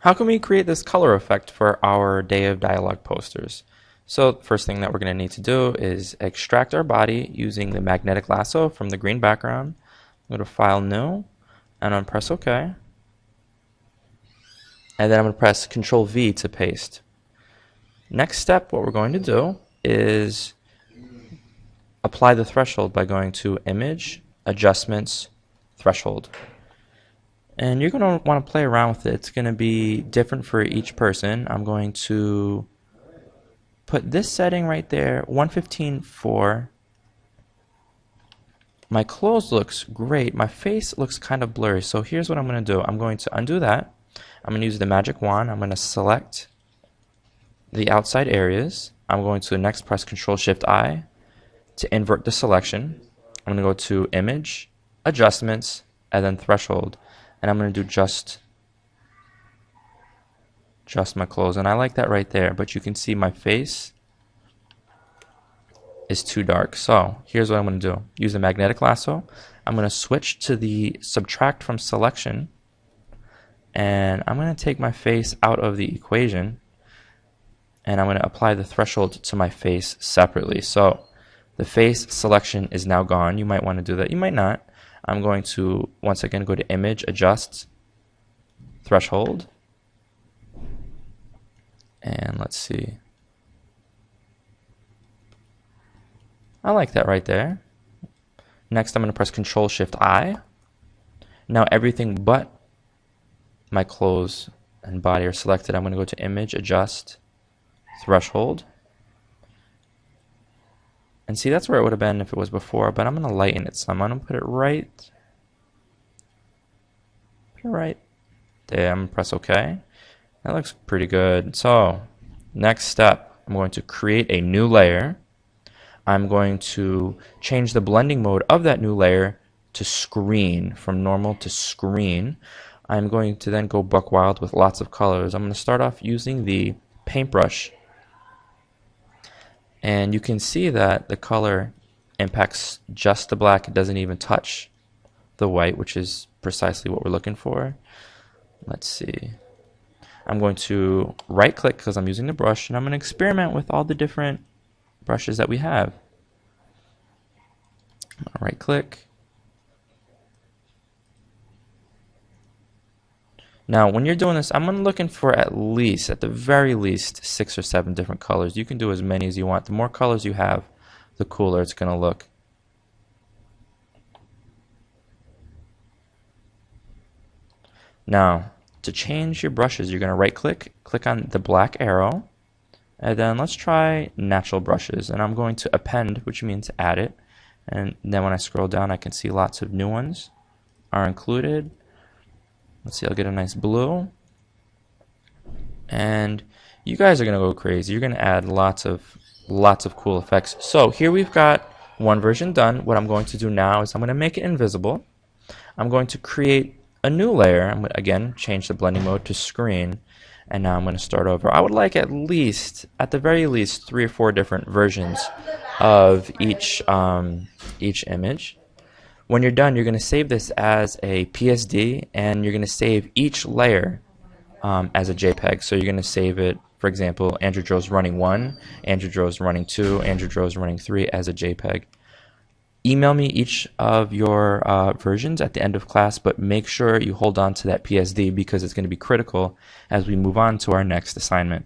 How can we create this color effect for our Day of Dialogue posters? So the first thing that we're going to need to do is extract our body using the magnetic lasso from the green background. Go to File, New, and I'm going to press OK. And then I'm going to press Control V to paste. Next step, what we're going to do is apply the threshold by going to Image, Adjustments, Threshold. And you're going to want to play around with it. It's going to be different for each person. I'm going to put this setting right there, 115.4. My clothes looks great. My face looks kind of blurry. So here's what I'm going to do. I'm going to undo that. I'm going to use the magic wand. I'm going to select the outside areas. I'm going to next press Control-Shift-I to invert the selection. I'm going to go to Image, Adjustments, and then Threshold. And I'm going to do just my clothes. And I like that right there. But you can see my face is too dark. So here's what I'm going to do. Use the magnetic lasso. I'm going to switch to the subtract from selection. And I'm going to take my face out of the equation. And I'm going to apply the threshold to my face separately. So the face selection is now gone. You might want to do that. You might not. I'm going to once again go to Image, Adjust, Threshold. And let's see. I like that right there. Next, I'm going to press Control-Shift-I. Now everything but my clothes and body are selected. I'm going to go to Image, Adjust, Threshold. And see, that's where it would have been if it was before, but I'm going to lighten it some. I'm going to put it right there. I'm going to press OK. That looks pretty good. So, next step, I'm going to create a new layer. I'm going to change the blending mode of that new layer to screen, from normal to screen. I'm going to then go buck wild with lots of colors. I'm going to start off using the paintbrush. And you can see that the color impacts just the black. It doesn't even touch the white, which is precisely what we're looking for. Let's see. I'm going to right click because I'm using the brush, and I'm going to experiment with all the different brushes that we have. I'm going to right click. Now, when you're doing this, I'm looking for at the very least, 6 or 7 different colors. You can do as many as you want. The more colors you have, the cooler it's going to look. Now, to change your brushes, you're going to right click, click on the black arrow, and then let's try natural brushes. And I'm going to append, which means add it. And then when I scroll down, I can see lots of new ones are included. Let's see, I'll get a nice blue. And you guys are going to go crazy. You're going to add lots of cool effects. So here we've got one version done. What I'm going to do now is I'm going to make it invisible. I'm going to create a new layer. I'm going to, again, change the blending mode to screen. And now I'm going to start over. I would like at the very least, 3 or 4 different versions of each image. When you're done, you're going to save this as a PSD, and you're going to save each layer as a JPEG. So you're going to save it, for example, Andrew Joe's running 1, Andrew Joe's running 2, Andrew Joe's running 3 as a JPEG. Email me each of your versions at the end of class, but make sure you hold on to that PSD because it's going to be critical as we move on to our next assignment.